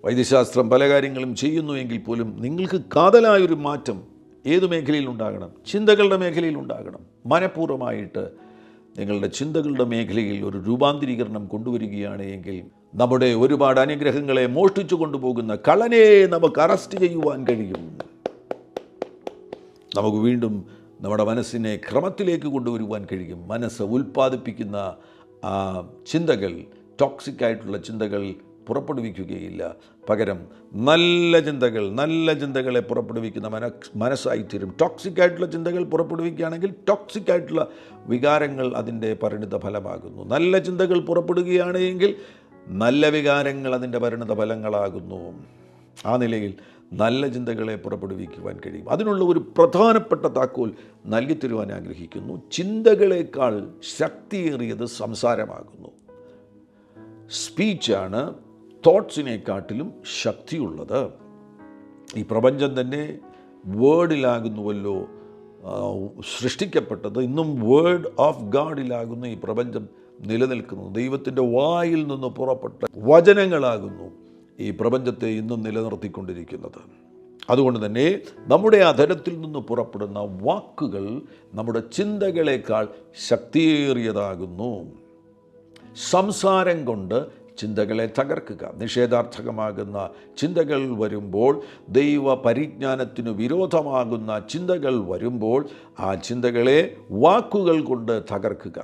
വൈദ്യശാസ്ത്രം പല കാര്യങ്ങളും ചെയ്യുന്നുവെങ്കിൽ പോലും നിങ്ങൾക്ക് കാതലായൊരു മാറ്റം ഏതു മേഖലയിൽ ഉണ്ടാകണം? ചിന്തകളുടെ മേഖലയിൽ ഉണ്ടാകണം. മനഃപൂർവ്വമായിട്ട് നിങ്ങളുടെ ചിന്തകളുടെ മേഖലയിൽ ഒരു രൂപാന്തരീകരണം കൊണ്ടുവരികയാണ് എങ്കിൽ നമ്മുടെ ഒരുപാട് അനുഗ്രഹങ്ങളെ മോഷ്ടിച്ചു കൊണ്ടുപോകുന്ന കള്ളനെ നമുക്ക് അറസ്റ്റ് ചെയ്യുവാൻ കഴിയും. നമുക്ക് വീണ്ടും നമ്മുടെ മനസ്സിനെ ക്രമത്തിലേക്ക് കൊണ്ടുവരുവാൻ കഴിയും. മനസ്സ് ഉൽപ്പാദിപ്പിക്കുന്ന ചിന്തകൾ, ടോക്സിക് ആയിട്ടുള്ള ചിന്തകൾ പുറപ്പെടുവിക്കുകയില്ല. പകരം നല്ല ചിന്തകളെ പുറപ്പെടുവിക്കുന്ന മനസ്സായിത്തീരും. ടോക്സിക് ആയിട്ടുള്ള ചിന്തകൾ പുറപ്പെടുവിക്കുകയാണെങ്കിൽ ടോക്സിക് ആയിട്ടുള്ള വികാരങ്ങൾ അതിൻ്റെ പരിണിത ഫലമാകുന്നു. നല്ല ചിന്തകൾ പുറപ്പെടുകയാണ് എങ്കിൽ നല്ല വികാരങ്ങൾ അതിൻ്റെ പരിണിത ഫലങ്ങളാകുന്നു. ആ നിലയിൽ നല്ല ചിന്തകളെ പുറപ്പെടുവിക്കുവാൻ കഴിയും. അതിനുള്ള ഒരു പ്രധാനപ്പെട്ട താക്കോൽ നൽകി തരുവാൻ ആഗ്രഹിക്കുന്നു. ചിന്തകളേക്കാൾ ശക്തിയേറിയത് സംസാരമാകുന്നു. സ്പീച്ചാണ് തോട്ട്സിനെക്കാട്ടിലും ശക്തിയുള്ളത്. ഈ പ്രപഞ്ചം തന്നെ വേർഡിലാകുന്നുവല്ലോ സൃഷ്ടിക്കപ്പെട്ടത്. ഇന്നും വേർഡ് ഓഫ് ഗാഡിലാകുന്നു ഈ പ്രപഞ്ചം നിലനിൽക്കുന്നത്. ദൈവത്തിൻ്റെ വായിൽ നിന്ന് പുറപ്പെട്ട വചനങ്ങളാകുന്നു ഈ പ്രപഞ്ചത്തെ ഇന്നും നിലനിർത്തിക്കൊണ്ടിരിക്കുന്നത്. അതുകൊണ്ട് തന്നെ നമ്മുടെ അധരത്തിൽ നിന്ന് പുറപ്പെടുന്ന വാക്കുകൾ നമ്മുടെ ചിന്തകളേക്കാൾ ശക്തിയേറിയതാകുന്നു. സംസാരം കൊണ്ട് ചിന്തകളെ തകർക്കുക. നിഷേധാർത്ഥകമാകുന്ന ചിന്തകൾ വരുമ്പോൾ, ദൈവ പരിജ്ഞാനത്തിനു വിരോധമാകുന്ന ചിന്തകൾ വരുമ്പോൾ ആ ചിന്തകളെ വാക്കുകൾ കൊണ്ട് തകർക്കുക.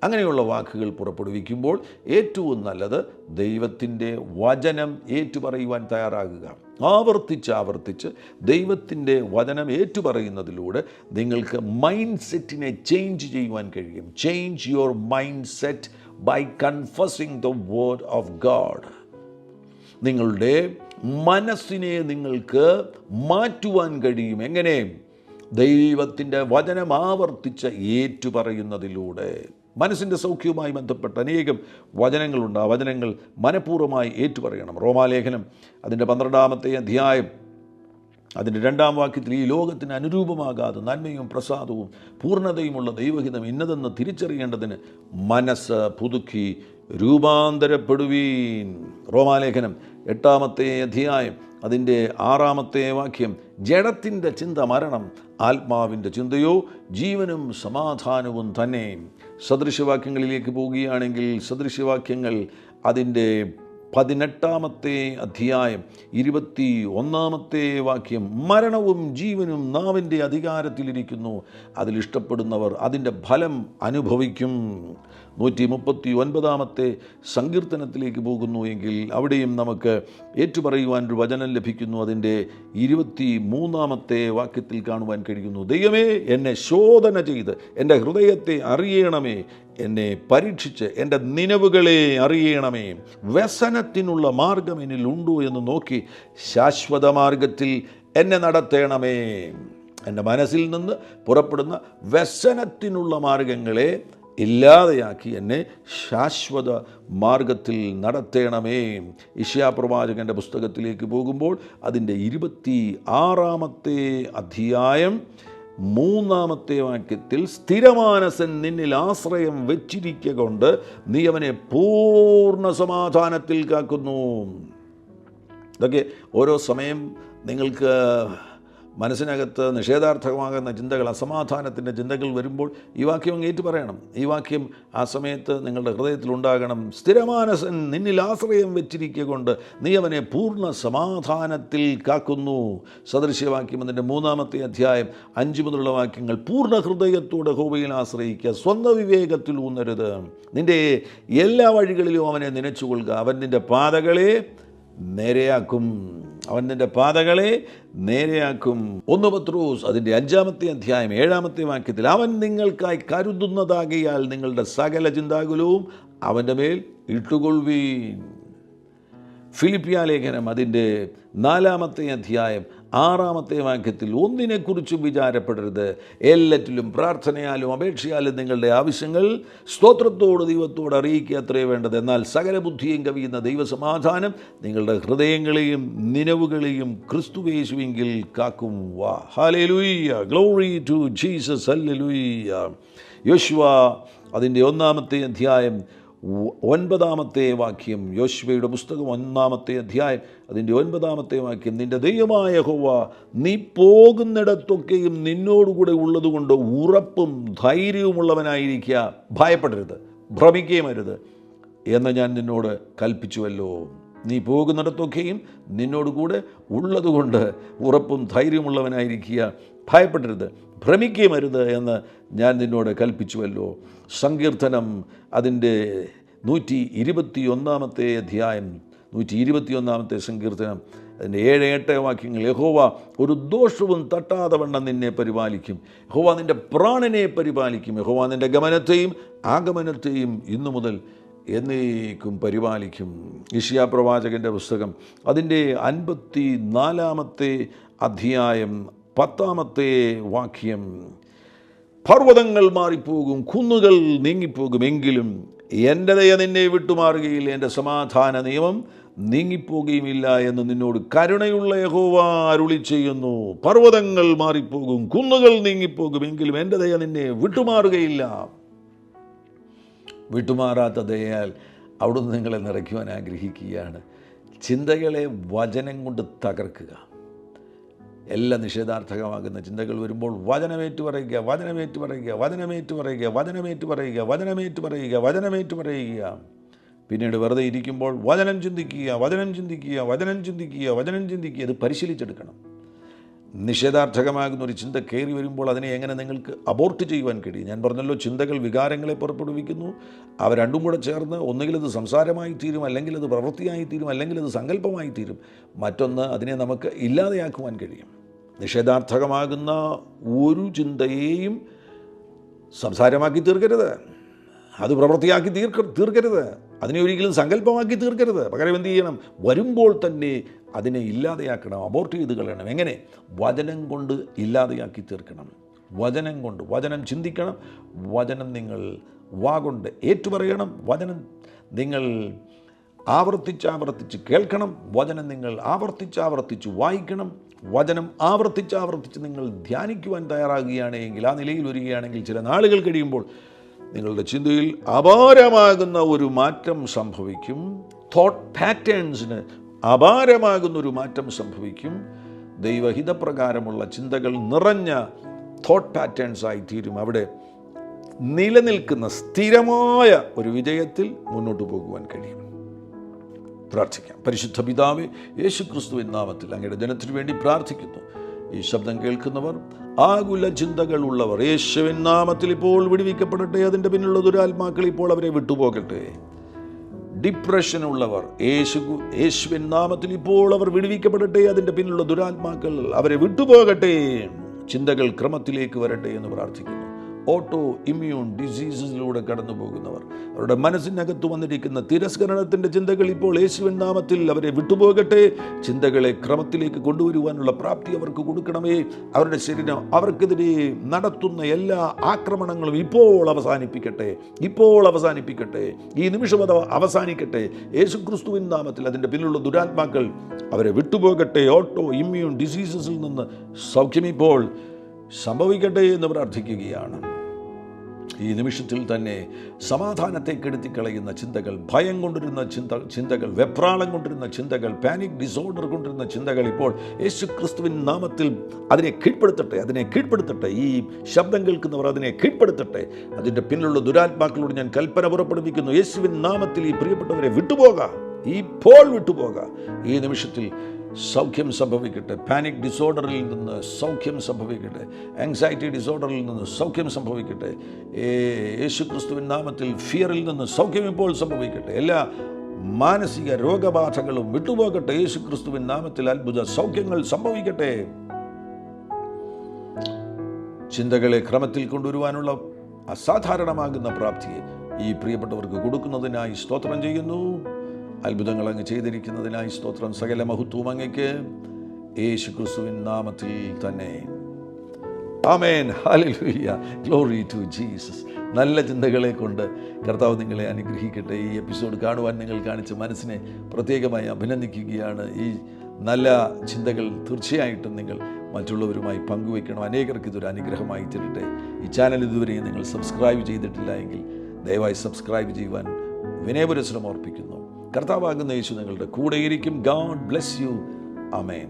അങ്ങനെയുള്ള വാക്കുകൾ പുറപ്പെടുവിക്കുമ്പോൾ ഏറ്റവും നല്ലത് ദൈവത്തിൻ്റെ വചനം ഏറ്റുപറയുവാൻ തയ്യാറാകുക. ആവർത്തിച്ച് ദൈവത്തിൻ്റെ വചനം ഏറ്റുപറയുന്നതിലൂടെ നിങ്ങൾക്ക് മൈൻഡ് സെറ്റിനെ ചേഞ്ച് ചെയ്യുവാൻ കഴിയും. Change your mind set by confessing the word of God. നിങ്ങളുടെ മനസ്സിനെ നിങ്ങൾക്ക് മാറ്റുവാൻ കഴിയും. എങ്ങനെ? ദൈവത്തിൻ്റെ വചനം ആവർത്തിച്ച് ഏറ്റുപറയുന്നതിലൂടെ. മനസ്സിൻ്റെ സൗഖ്യവുമായി ബന്ധപ്പെട്ട അനേകം വചനങ്ങളുണ്ട്. ആ വചനങ്ങൾ മനഃപൂർവ്വമായി ഏറ്റുപറയണം. റോമാലേഖനം അതിൻ്റെ 12-ാമത്തെ അധ്യായം അതിൻ്റെ 2-ാം വാക്യത്തിൽ ഈ ലോകത്തിന് അനുരൂപമാകാതെ നന്മയും പ്രസാദവും പൂർണ്ണതയുമുള്ള ദൈവഹിതം ഇന്നതെന്ന് തിരിച്ചറിയേണ്ടതിന് മനസ്സ് പുതുക്കി രൂപാന്തരപ്പെടുവീൻ. റോമാലേഖനം 8-ാമത്തെ അധ്യായം അതിൻ്റെ 6-ാമത്തെ വാക്യം, ജഡത്തിൻ്റെ ചിന്ത മരണം, ആത്മാവിൻ്റെ ചിന്തയോ ജീവനും സമാധാനവും തന്നെ. സദൃശവാക്യങ്ങളിലേക്ക് പോവുകയാണെങ്കിൽ സദൃശവാക്യങ്ങൾ അതിൻ്റെ 18-ാമത്തെ അധ്യായം 21-ാമത്തെ വാക്യം, മരണവും ജീവനും നാവിൻ്റെ അധികാരത്തിലിരിക്കുന്നു, അതിലിഷ്ടപ്പെടുന്നവർ അതിൻ്റെ ഫലം അനുഭവിക്കും. 139 സങ്കീർത്തനത്തിലേക്ക് പോകുന്നു എങ്കിൽ അവിടെയും നമുക്ക് ഏറ്റുപറയുവാൻ ഒരു വചനം ലഭിക്കുന്നു. അതിൻ്റെ 23 വാക്യത്തിൽ കാണുവാൻ കഴിയുന്നു, ദൈവമേ എന്നെ ശോധന ചെയ്ത് എൻ്റെ ഹൃദയത്തെ അറിയണമേ, എന്നെ പരീക്ഷിച്ച് എൻ്റെ നിലവുകളെ അറിയണമേ, വ്യസനത്തിനുള്ള മാർഗം എന്നിൽ ഉണ്ടോ എന്ന് നോക്കി ശാശ്വത മാർഗത്തിൽ എന്നെ നടത്തണമേ. എൻ്റെ മനസ്സിൽ നിന്ന് പുറപ്പെടുന്ന വ്യസനത്തിനുള്ള മാർഗങ്ങളെ ഇല്ലാതെയാക്കി എന്നെ ശാശ്വത മാർഗത്തിൽ നടത്തണമേ. യിശയ്യാപ്രവാചകൻ്റെ പുസ്തകത്തിലേക്ക് പോകുമ്പോൾ അതിൻ്റെ 26 അധ്യായം 3 വാക്യത്തിൽ, സ്ഥിരമാനസൻ നിന്നിൽ ആശ്രയം വെച്ചിരിക്കൊണ്ട് നീ അവനെ പൂർണ്ണ സമാധാനത്തിൽ കാക്കുന്നു. ഇതൊക്കെ ഓരോ സമയം നിങ്ങൾക്ക് മനസ്സിനകത്ത് നിഷേധാർത്ഥകമാകുന്ന ചിന്തകൾ, അസമാധാനത്തിൻ്റെ ചിന്തകൾ വരുമ്പോൾ ഈ വാക്യം അങ്ങ് ഏറ്റു പറയണം. ഈ വാക്യം ആ സമയത്ത് നിങ്ങളുടെ ഹൃദയത്തിലുണ്ടാകണം. സ്ഥിരമാനസൻ നിന്നിൽ ആശ്രയം വെച്ചിരിക്കൊണ്ട് നീ അവനെ പൂർണ്ണ സമാധാനത്തിൽ കാക്കുന്നു. സദൃശ്യവാക്യം അതിൻ്റെ 3 അധ്യായം 5 മുതലുള്ള വാക്യങ്ങൾ, പൂർണ്ണ ഹൃദയത്തോടെ യഹോവയിൽ ആശ്രയിക്കുക, സ്വന്തം വിവേകത്തിൽ ഊന്നരുത്, നിൻ്റെ എല്ലാ വഴികളിലും അവനെ നനച്ചുകൊള്ളുക, അവൻ നിൻ്റെ പാതകളെ നേരെയാക്കും, അവൻ നിൻ്റെ പാതകളെ നേരെയാക്കും. 1 പത്രോസ് അതിൻ്റെ 5 അധ്യായം 7 വാക്യത്തിൽ, അവൻ നിങ്ങൾക്കായി കരുതുന്നതാകയാൽ നിങ്ങളുടെ സകല ചിന്താകുലവും അവൻ്റെ മേൽ ഇട്ടുകൊള്ളുവീൻ. ഫിലിപ്പിയ ലേഖനം അതിൻ്റെ 4 അധ്യായം 6 വാക്യത്തിൽ, ഒന്നിനെക്കുറിച്ചും വിചാരപ്പെടരുത്, എല്ലാറ്റിലും പ്രാർത്ഥനയാലും അപേക്ഷയാലും നിങ്ങളുടെ ആവശ്യങ്ങൾ സ്തോത്രത്തോട് ദൈവത്തോട് അറിയിക്കുക അത്രേ വേണ്ടത്. എന്നാൽ സകല ബുദ്ധിയും കവിയുന്ന ദൈവസമാധാനം നിങ്ങളുടെ ഹൃദയങ്ങളെയും നിലവുകളെയും ക്രിസ്തുയേശുവിങ്കിൽ കാക്കും. വാ, hallelujah, glory to Jesus, hallelujah. യോശുവ അതിൻ്റെ 1 അധ്യായം 9 വാക്യം, യോശുവയുടെ പുസ്തകം 1 അധ്യായം അതിൻ്റെ 9 വാക്യം, നിൻ്റെ ദൈവമായ യഹോവ നീ പോകുന്നിടത്തൊക്കെയും നിന്നോടുകൂടെ ഉള്ളതുകൊണ്ട് ഉറപ്പും ധൈര്യവുമുള്ളവനായിരിക്കുക, ഭയപ്പെടരുത്, ഭ്രമിക്കുകയും അരുത് എന്ന് ഞാൻ നിന്നോട് കൽപ്പിച്ചുവല്ലോ. നീ പോകുന്നിടത്തൊക്കെയും നിന്നോടുകൂടെ ഉള്ളതുകൊണ്ട് ഉറപ്പും ധൈര്യമുള്ളവനായിരിക്കുക, ഭയപ്പെടരുത്, ഭ്രമിക്കുകയും അരുത് എന്ന് ഞാൻ നിന്നോട് കൽപ്പിച്ചുവല്ലോ. സങ്കീർത്തനം അതിൻ്റെ 121 അധ്യായം 121 സങ്കീർത്തനം അതിൻ്റെ 7-8 വാക്യങ്ങൾ, യഹോവ ഒരു ദോഷവും തട്ടാതെ വണ്ണം നിന്നെ പരിപാലിക്കും, യഹോവ നിൻ്റെ പ്രാണനെ പരിപാലിക്കും, യഹോവ നിൻ്റെ ഗമനത്തെയും ആഗമനത്തെയും ഇന്നു മുതൽ എന്നേക്കും പരിപാലിക്കും. യിശയ്യാപ്രവാചകൻ്റെ പുസ്തകം അതിൻ്റെ 54 അധ്യായം 10 വാക്യം, പർവ്വതങ്ങൾ മാറിപ്പോകും, കുന്നുകൾ നീങ്ങിപ്പോകും, എങ്കിലും എൻ്റെ ദയ നിന്നെ വിട്ടുമാറുകയില്ല, എൻ്റെ സമാധാന നിയമം നീങ്ങിപ്പോകുകയുമില്ല എന്ന് നിന്നോട് കരുണയുള്ള യഹോവ അരുളി ചെയ്യുന്നു. പർവ്വതങ്ങൾ മാറിപ്പോകും, കുന്നുകൾ നീങ്ങിപ്പോകും, എങ്കിലും എൻ്റെ ദയ നിന്നെ വിട്ടുമാറുകയില്ല. വിട്ടുമാറാത്ത ദയയാൽ അവിടുന്ന് നിങ്ങളെ നിറയ്ക്കുവാൻ ആഗ്രഹിക്കുകയാണ്. ചിന്തകളെ വചനം കൊണ്ട് തകർക്കുക. എല്ലാ നിഷേധാർത്ഥകമാകുന്ന ചിന്തകൾ വരുമ്പോൾ വചനമേറ്റു പറയുക, വചനമേറ്റു പറയുക, വചനമേറ്റു പറയുക, വചനമേറ്റു പറയുക, വചനമേറ്റു പറയുക, വചനമേറ്റു പറയുക. പിന്നീട് വെറുതെ ഇരിക്കുമ്പോൾ വചനം ചിന്തിക്കുക, വചനം ചിന്തിക്കുക, വചനം ചിന്തിക്കുക, വചനം ചിന്തിക്കുക. ഇത് പരിശീലിച്ചെടുക്കണം. നിഷേധാർത്ഥകമാകുന്ന ഒരു ചിന്ത കയറി വരുമ്പോൾ അതിനെ എങ്ങനെ നിങ്ങൾക്ക് അബോർട്ട് ചെയ്യുവാൻ കഴിയും? ഞാൻ പറഞ്ഞല്ലോ, ചിന്തകൾ വികാരങ്ങളെ പുറപ്പെടുവിക്കുന്നു. അവ രണ്ടും കൂടെ ചേർന്ന് ഒന്നുകിൽ അത് സംസാരമായി തീരും, അല്ലെങ്കിൽ അത് പ്രവൃത്തിയായി തീരും, അല്ലെങ്കിൽ അത് സങ്കല്പമായി തീരും. മറ്റൊന്ന്, അതിനെ നമുക്ക് ഇല്ലാതെയാക്കുവാൻ കഴിയും. നിഷേധാർത്ഥകമാകുന്ന ഒരു സംസാരമാക്കി തീർക്കരുത്, അത് പ്രവൃത്തിയാക്കി തീർക്കരുത്, അതിനെ ഒരിക്കലും സങ്കല്പമാക്കി തീർക്കരുത്. പകരം എന്ത് ചെയ്യണം? വരുമ്പോൾ തന്നെ അതിനെ ഇല്ലാതെയാക്കണം, അബോർട്ട് ചെയ്ത് കളയണം. എങ്ങനെ? വചനം കൊണ്ട് ഇല്ലാതെയാക്കി തീർക്കണം. വചനം കൊണ്ട്, വചനം ചിന്തിക്കണം, വചനം നിങ്ങൾ വാഗൊണ്ട് ഏറ്റുപറയണം, വചനം നിങ്ങൾ ആവർത്തിച്ച് കേൾക്കണം, വചനം നിങ്ങൾ ആവർത്തിച്ച് വായിക്കണം, വചനം ആവർത്തിച്ച് നിങ്ങൾ ധ്യാനിക്കുവാൻ തയ്യാറാകുകയാണെങ്കിൽ, ആ നിലയിൽ വരികയാണെങ്കിൽ, ചില നാളുകൾ കഴിയുമ്പോൾ നിങ്ങളുടെ ചിന്തയിൽ അപാരമാകുന്ന ഒരു മാറ്റം സംഭവിക്കും. തോട്ട് പാറ്റേൺസിന് അപാരമാകുന്ന ഒരു മാറ്റം സംഭവിക്കും. ദൈവഹിതപ്രകാരമുള്ള ചിന്തകൾ നിറഞ്ഞ തോട്ട് പാറ്റേൺസ് ആയി തീരും. അവിടെ നിലനിൽക്കുന്ന സ്ഥിരമായ ഒരു വിജയത്തിൽ മുന്നോട്ട് പോകുവാൻ കഴിയും. പ്രാർത്ഥിക്കാം. പരിശുദ്ധ പിതാവേ, യേശുക്രിസ്തുവിൻ നാമത്തിൽ അങ്ങയുടെ ജനത്തിനു വേണ്ടി പ്രാർത്ഥിക്കുന്നു. ഈ ശബ്ദം കേൾക്കുന്നവർ, ആകുല ചിന്തകൾ ഉള്ളവർ യേശുവിൻ നാമത്തിൽ ഇപ്പോൾ വിടുവിക്കപ്പെടട്ടെ. അതിൻ്റെ പിന്നിലുള്ള ദുരാത്മാക്കൾ ഇപ്പോൾ അവരെ വിട്ടുപോകട്ടെ. ഡിപ്രഷൻ ഉള്ളവർ യേശുവിൻ നാമത്തിൽ ഇപ്പോൾ അവർ വിടുവിക്കപ്പെടട്ടെ. അതിൻ്റെ പിന്നിലുള്ള ദുരാത്മാക്കൾ അവരെ വിട്ടുപോകട്ടെ. ചിന്തകൾ ക്രമത്തിലേക്ക് വരട്ടെ എന്ന് പ്രാർത്ഥിക്കുന്നു. ഓട്ടോ ഇമ്മ്യൂൺ ഡിസീസസിലൂടെ കടന്നു പോകുന്നവർ, അവരുടെ മനസ്സിനകത്ത് വന്നിരിക്കുന്ന തിരസ്കരണത്തിൻ്റെ ചിന്തകൾ ഇപ്പോൾ യേശുവിൻ നാമത്തിൽ അവരെ വിട്ടുപോകട്ടെ. ചിന്തകളെ ക്രമത്തിലേക്ക് കൊണ്ടുവരുവാനുള്ള പ്രാപ്തി അവർക്ക് കൊടുക്കണമേ. അവരുടെ ശരീരം അവർക്കെതിരെ നടത്തുന്ന എല്ലാ ആക്രമണങ്ങളും ഇപ്പോൾ അവസാനിപ്പിക്കട്ടെ. ഈ നിമിഷം അത് അവസാനിക്കട്ടെ. യേശുക്രിസ്തുവിൻ നാമത്തിൽ അതിൻ്റെ പിന്നിലുള്ള ദുരാത്മാക്കൾ അവരെ വിട്ടുപോകട്ടെ. ഓട്ടോ ഇമ്മ്യൂൺ ഡിസീസസിൽ നിന്ന് സൗഖ്യം ഇപ്പോൾ സംഭവിക്കട്ടെ എന്ന് പ്രാർത്ഥിക്കുകയാണ്. ഈ നിമിഷത്തിൽ തന്നെ സമാധാനത്തെ കെടുത്തിക്കളയുന്ന ചിന്തകൾ, ഭയം കൊണ്ടിരുന്ന ചിന്തകൾ, വെപ്രാളം കൊണ്ടിരുന്ന ചിന്തകൾ, പാനിക് ഡിസോർഡർ കൊണ്ടിരുന്ന ചിന്തകൾ ഇപ്പോൾ യേശുക്രിസ്തുവിൻ നാമത്തിൽ അതിനെ കീഴ്പ്പെടുത്തട്ടെ. ഈ ശബ്ദം കേൾക്കുന്നവർ അതിനെ കീഴ്പ്പെടുത്തട്ടെ. അതിൻ്റെ പിന്നിലുള്ള ദുരാത്മാക്കളോട് ഞാൻ കൽപ്പന പുറപ്പെടുവിക്കുന്നു. യേശുവിൻ നാമത്തിൽ ഈ പ്രിയപ്പെട്ടവരെ ഇപ്പോൾ വിട്ടുപോക. ഈ നിമിഷത്തിൽ സൗഖ്യം സംഭവിക്കട്ടെ. പാനിക് ഡിസോർഡറിൽ നിന്ന് സൗഖ്യം സംഭവിക്കട്ടെ. ആങ്സൈറ്റി ഡിസോർഡറിൽ നിന്ന് സൗഖ്യം സംഭവിക്കട്ടെ. യേശുക്രിസ്തുവിൻ നാമത്തിൽ ഫിയറിൽ നിന്ന് സൗഖ്യം ഇപ്പോൾ സംഭവിക്കട്ടെ. എല്ലാ മാനസിക രോഗബാധകളും വിട്ടുപോകട്ടെ. യേശുക്രിസ്തുവിൻ നാമത്തിൽ അത്ഭുത സൗഖ്യങ്ങൾ സംഭവിക്കട്ടെ. ചിന്തകളെ ക്രമത്തിൽ കൊണ്ടുവരുവാനുള്ള അസാധാരണമാകുന്ന പ്രാപ്തിയെ ഈ പ്രിയപ്പെട്ടവർക്ക് കൊടുക്കുന്നതിനായി സ്തോത്രം ചെയ്യുന്നു. അത്ഭുതങ്ങൾ അങ്ങ് ചെയ്തിരിക്കുന്നതിനായി സ്തോത്രം. സകല മഹത്വവും അങ്ങയ്ക്ക് യേശുക്രിസ്തുവിൻ നാമത്തിൽ തന്നെ. Amen. Hallelujah. Glory to Jesus. നല്ല ചിന്തകളെ കൊണ്ട് കർത്താവ് നിങ്ങളെ അനുഗ്രഹിക്കട്ടെ. ഈ എപ്പിസോഡ് കാണുവാൻ നിങ്ങൾ കാണിച്ച മനസ്സിനെ പ്രത്യേകമായി അഭിനന്ദിക്കുകയാണ്. ഈ നല്ല ചിന്തകൾ തീർച്ചയായിട്ടും നിങ്ങൾ മറ്റുള്ളവരുമായി പങ്കുവയ്ക്കണം. അനേകർക്ക് ഇതൊരു അനുഗ്രഹമായി തീരട്ടെ. ഈ ചാനൽ ഇതുവരെയും നിങ്ങൾ സബ്സ്ക്രൈബ് ചെയ്തിട്ടില്ല എങ്കിൽ ദയവായി സബ്സ്ക്രൈബ് ചെയ്യുവാൻ വിനയപുരസ്സരം ഓർപ്പിക്കുന്നു. കർത്താവാകുന്ന യേശു നിങ്ങളുടെ കൂടെയിരിക്കും. God bless you. ആമേൻ.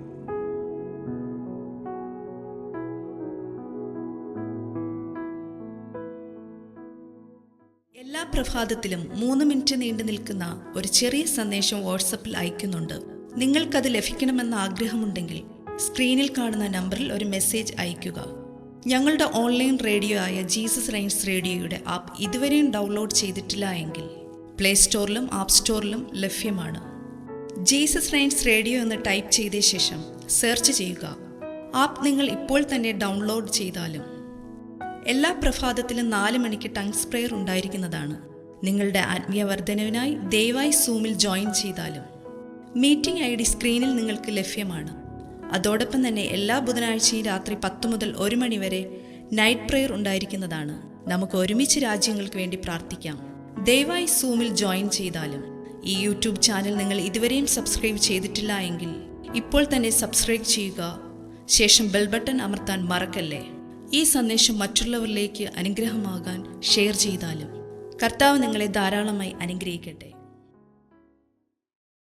എല്ലാ പ്രഭാതത്തിലും 3 മിനിറ്റ് നീണ്ടു നിൽക്കുന്ന ഒരു ചെറിയ സന്ദേശം വാട്സപ്പിൽ അയക്കുന്നുണ്ട്. നിങ്ങൾക്കത് ലഭിക്കണമെന്ന ആഗ്രഹമുണ്ടെങ്കിൽ സ്ക്രീനിൽ കാണുന്ന നമ്പറിൽ ഒരു മെസ്സേജ് അയയ്ക്കുക. ഞങ്ങളുടെ ഓൺലൈൻ റേഡിയോ ആയ ജീസസ് റൈൻസ് റേഡിയോയുടെ ആപ്പ് ഇതുവരെയും ഡൗൺലോഡ് ചെയ്തിട്ടില്ല എങ്കിൽ പ്ലേ സ്റ്റോറിലും ആപ്പ് സ്റ്റോറിലും ലഭ്യമാണ്. ജീസസ് റൈൻസ് റേഡിയോ എന്ന് ടൈപ്പ് ചെയ്ത ശേഷം സെർച്ച് ചെയ്യുക. ആപ്പ് നിങ്ങൾ ഇപ്പോൾ തന്നെ ഡൗൺലോഡ് ചെയ്താലും. എല്ലാ പ്രഭാതത്തിലും 4 മണിക്ക് ടങ്സ് പ്രെയർ ഉണ്ടായിരിക്കുന്നതാണ്. നിങ്ങളുടെ ആത്മീയ വർധനവിനായി ദയവായി സൂമിൽ ജോയിൻ ചെയ്താലും. മീറ്റിംഗ് ID സ്ക്രീനിൽ നിങ്ങൾക്ക് ലഭ്യമാണ്. അതോടൊപ്പം തന്നെ എല്ലാ ബുധനാഴ്ചയും രാത്രി 10 മുതൽ 1 മണി വരെ നൈറ്റ് പ്രെയർ ഉണ്ടായിരിക്കുന്നതാണ്. നമുക്ക് ഒരുമിച്ച് രാജ്യങ്ങൾക്ക് വേണ്ടി പ്രാർത്ഥിക്കാം. ദയവായി സൂമിൽ ജോയിൻ ചെയ്താലും. ഈ യൂട്യൂബ് ചാനൽ നിങ്ങൾ ഇതുവരെയും സബ്സ്ക്രൈബ് ചെയ്തിട്ടില്ല എങ്കിൽ ഇപ്പോൾ തന്നെ സബ്സ്ക്രൈബ് ചെയ്യുക. ശേഷം ബെൽ ബട്ടൺ അമർത്താൻ മറക്കല്ലേ. ഈ സന്ദേശം മറ്റുള്ളവരിലേക്ക് അനുഗ്രഹമാകാൻ ഷെയർ ചെയ്താലും. കർത്താവ് നിങ്ങളെ ധാരാളമായി അനുഗ്രഹിക്കട്ടെ.